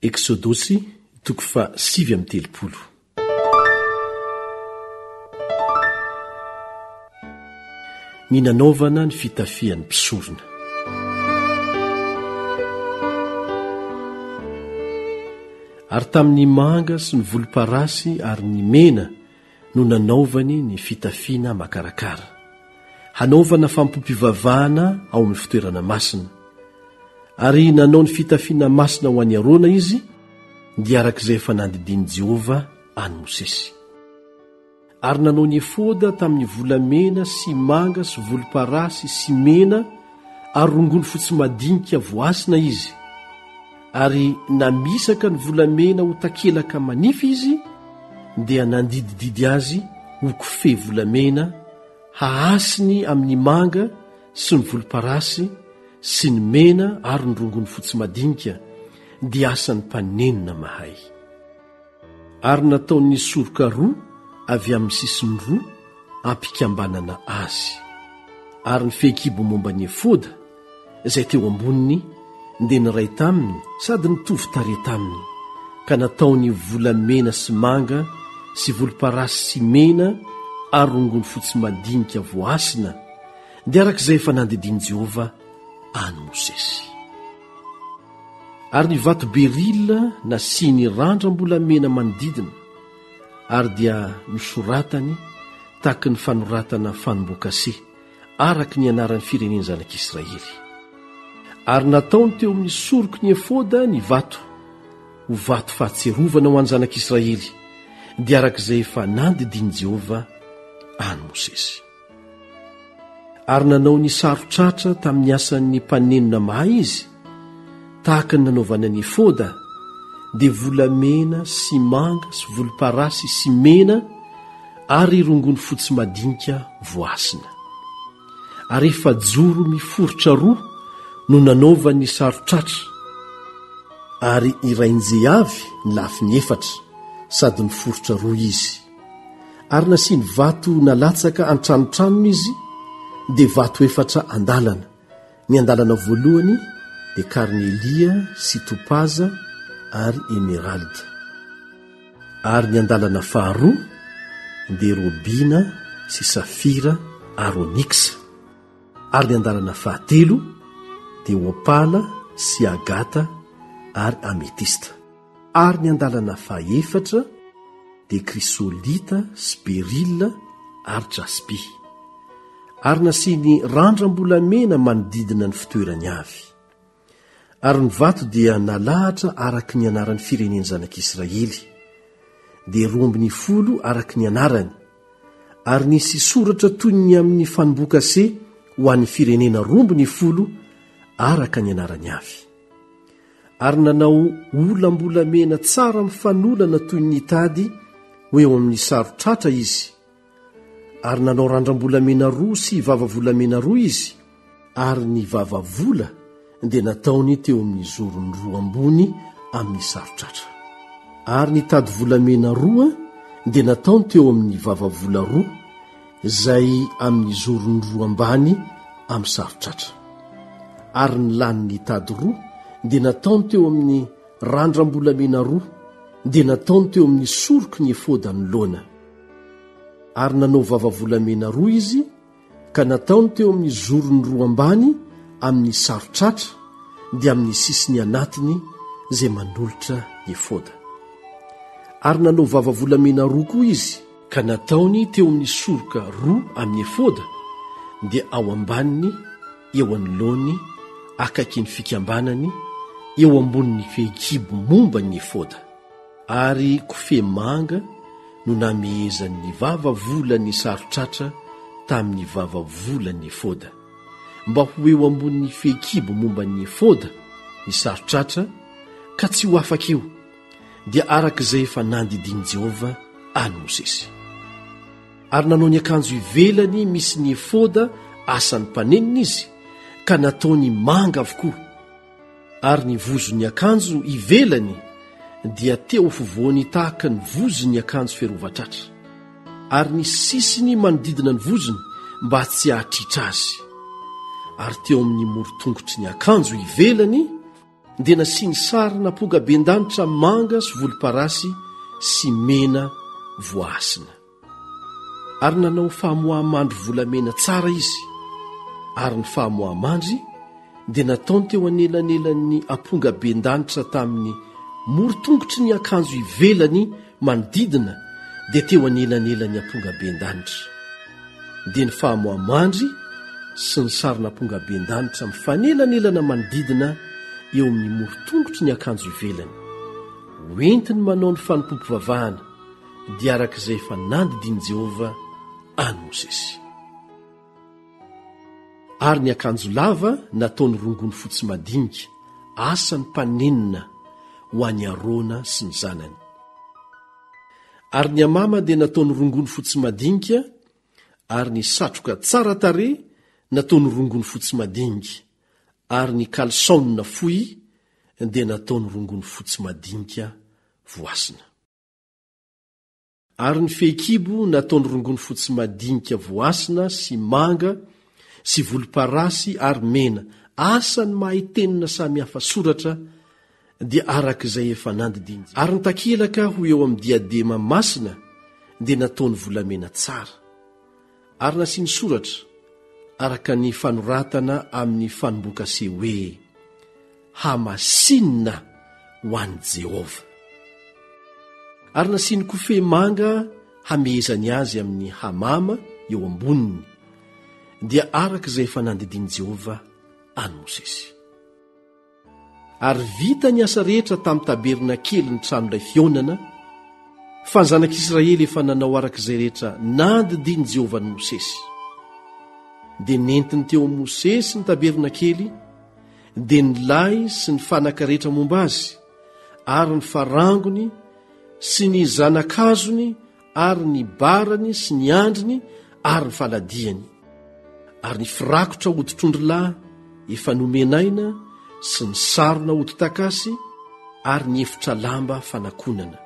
Eksôdosy toko fa 7:30. Ny nanaovana ny fitafian'ny mpisorona. Ary tamin'ny manga sy ny volomparasy ary ny mena no nanaovany ny fitafiana makarakara, hanaovana fampompivavahana ao amin'ny fitoerana masina. Ary nanao ny fitafiana masina ho an'ny Arona izy, dia arak'izay efa nandidiny Jehova any Mosesy. Ary nanao ny efoda tamin'ny volamena sy manga sy volomparasy sy mena ary rongony fotsy madinika voasina izy. Ary namisaka ny volamena ho takelaka manify izy, dia nandidididy azy ho kofehy volamena, haasiny amin'ny manga sy ny volomparasy sy ny mena ary ny rongony fotsy madinika, dia asan'ny mpanenina mahay. Ary nataony soroka roa avy amin'ny sisiny roa ampikambanana azy. Ary ny fehikibo momba ny efoda izay teo amboniny dia ny ray taminy sady nitovy tarehy taminy, ka nataony volamena sy manga sy volomparasy sy mena ary rongony fotsy madinika voasina, dia arak'izay efa nandidiny Jehova any Mosesy. Ary ny vato berila nasiany randram-bolamena manodidina, ary dia misoratany tahaky ny fanoratana fanomboakase araky ny anaran'ny fireneny zanak'Israely. Ary nataony teo amin'ny soroky ny efoda ny vato ho vato fahatserovana ho an'ny zanak'Israely, dia arak'izay efa nandidiny Jehova any Mosesy. Ary nanao ny sarotratra tamin'ny asan'ny mpanenina mahay izy, tahaka ny nanaovana ny efoda, dia volamena sy manga sy volomparasy sy mena ary rongony fotsy madinika voasina. Ary efa joro miforotra roa no nanaovany sarotratra, ary irain'izay avy ny lafiny efatra sady miforotra roa izy. Ary nasiany vato nalatsaka an-tranotranony izy, dia vato efatra andalana. Ny andalana voalohany dia karnelia sy topaza ary emeralda. Ary ny andalana faharoa dia robina sy safira ary onyxa. Ary ny andalana fahatelo dia opala sy agata ary ametista. Ary ny andalana fahaefatra dia krisolita sy berila ary jaspi. Ary nasiany randram-bolamena manodidina ny fitoerany avy. Ary ny vato dia nalahatra araky ny anaran'ny fireneny zanak'Israely, dia 12 araky ny anarany. Ary nisy soratra toy ny amin'ny fanomboakase ho an'ny firenena 12 araka ny anarany avy. Ary nanao olam-bolamena tsara mifanolana toy ny tady ho eo amin'ny sarotratra izy. Ary nanao randram-bolamena roa sy vavavolamena roa izy, ary ny vavavola dia nataony teo amin'ny zorony roa ambony amin'ny sarotratra. Ary ny tady volamena roa dia nataony teo amin'ny vavavola roa izay amin'ny zorony roa ambany amin'ny sarotratra. Ary ny laniny tady roa dia nataony teo amin'ny randram-bolamena roa, dia nataony teo amin'ny soroky ny efoda ny loana. Ary nanao vavavolamena roa izy, ka nataony teo amin'ny zorony roa ambany amin'ny sarotratra, dia amin'ny sisiny anatiny izay manolotra ny efoda. Ary nanao vavavolamena roa koa izy, ka nataony teo amin'ny soroka roa amin'ny efoda, dia ao ambaniny, eo anoloany, akaiky ny fikambanany, eo ambonin'ny fehikibo momba ny efoda. Ary kofehy manga no namehezan'ny vavavolan'ny sarotratra tamin'ny vavavolan'ny efoda, mba ho eo ambonin'ny fehikibo momba ny efoda ny sarotratra, ka tsy ho afaka eo, dia arak'izay efa nandidiny Jehova any Mosesy. Ary nanao ny akanjo ivelany misy ny efoda asan'ny mpanenina izy, ka nataony manga avokoa. Ary ny vozon'ny akanjo ivelany dia teo fovoany tahaka ny vozon'ny akanjo ferovatratra. Ary ny sisiny manodidina ny vozony mba tsy hahatritra azy. Ary teo amin'ny morotongotry ny akanjo ivelany dia nasiany sary namponga ben-danitra manga sy volomparasy sy mena voasina. Ary nanao fahamohamandry volamena tsara izy. Ary ny fahamohamandry dia nataony teo anelanelan'ny amponga ben-danitra tamin'ny morotongotra ny akanjo ivelany manodidina dia teo anelanelan'ny amponga ben-danitra. Dia ny fahamohamandry sy ny sarin'amponga ben-danitra mifanelanelana manodidina eo amin'ny morotongotra ny akanjo ivelany. Hoentiny manao ny fanompompivavahana dia arak'izay efa nandidiny Jehovah any Mosesy. Ary ny akanjo lava nataony rongony fotsy madinika, asany mpanenina ho an'ny Arona sy ny zanany. Ary ny amama dia nataony rongony fotsy madinika, ary ny satroka tsara tarehy nataony rongony fotsy madinika, ary ny kalsaonina fohy dia nataony rongony fotsy madinika voasina. Ary ny fehikibo nataony rongony fotsy madinika voasina sy manga sy volomparasy ary mena, asany mahitenina samy hafa soratra dia arak'izay efa nandidiny. Ary ny takelaka ho eo amin'ny diadema masina dia nataony volamena tsara. Ary nasiany soratra araka ny fanoratana amin'ny fanombokase hoe hamasinina ho an'i Jehovah. Ary nasiany kofe manga hamehezany azy amin'ny hamama eo amboniny dia arak'izay efa nandidiny Jehovah any Mosesy. Ary vita ny asa rehetra tamin'ny taberna kely ny tranon'ilay fionana, fa ny zanak'Israely efa nanao arak'izay rehetra nandidiny Jehovah ny Mosesy. Dia nentiny teo amin'ny Mosesy ny taberna kely, dia ny lay sy ny fanaka rehetra momba azy, ary ny farangony sy ny zanakazony, ary ny barany sy ny andriny, ary ny faladiany. Ary ny firakotra hoditr'ondrilahy efa nomenaina sy ny sarona hodi-takasy, ary ny efitra lamba fanakonana,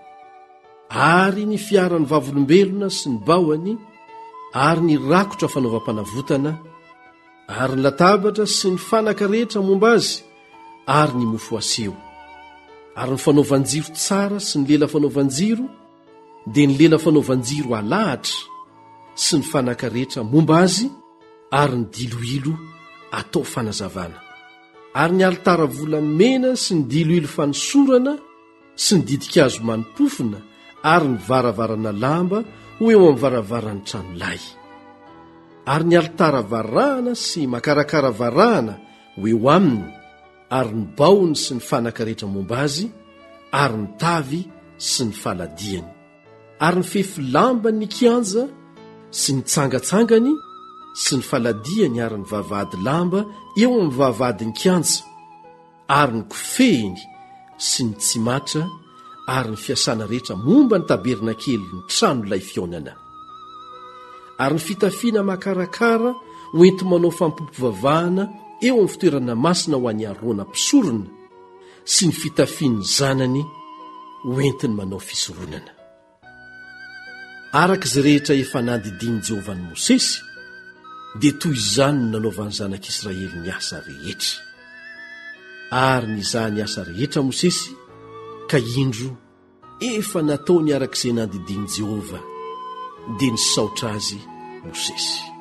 ary ny fiaran'ny vavolombelona sy ny baoany, ary ny rakotra fanaovam-panavotana, ary ny latabatra sy ny fanaka rehetra momba azy, ary ny mofo aseho, ary ny fanaovan-jiro tsara sy ny lela fanaovan-jiro, dia ny lela fanaovan-jiro alahatra sy ny fanaka rehetra momba azy, ary ny diloilo atao fanazavana, ary ny alitara volamena sy ny diloilo fanosorana sy ny didikazo manopofina, ary ny varavarana lamba ho eo amin'ny varavaran'ny tranolay, ary ny alitara varahana sy makarakara varahana ho eo aminy, ary ny baony sy ny fanaka rehetra momba azy, ary ny tavy sy ny faladiany, ary ny fefy lamba ny kianja sy ny tsangatsangany sy ny faladiany, ary ny vavahady lamba eo amin'ny vavahady ny kianja, ary ny kofehiny sy ny tsimatra, ary ny fiasana rehetra momba ny taberna kely ny tranolay fionana. Ary ny fitafiana makarakara hoenti manao fampompivavahana eo amin'ny fitoerana masina ho an'ny Arona mpisorona, sy ny fitafiany zanany hoentiny manao fisoronana. Arak'izay rehetra efa nandidiny Jehovah ny Mosesy, dia toy izany no nanaovan'ny zanak'Israely ny asa rehetra. Ary nizaha ny asa rehetra Mosesy, ka indro efa nataony arak'izay nandidiny Jehovah dia nisaotra azy Mosesy.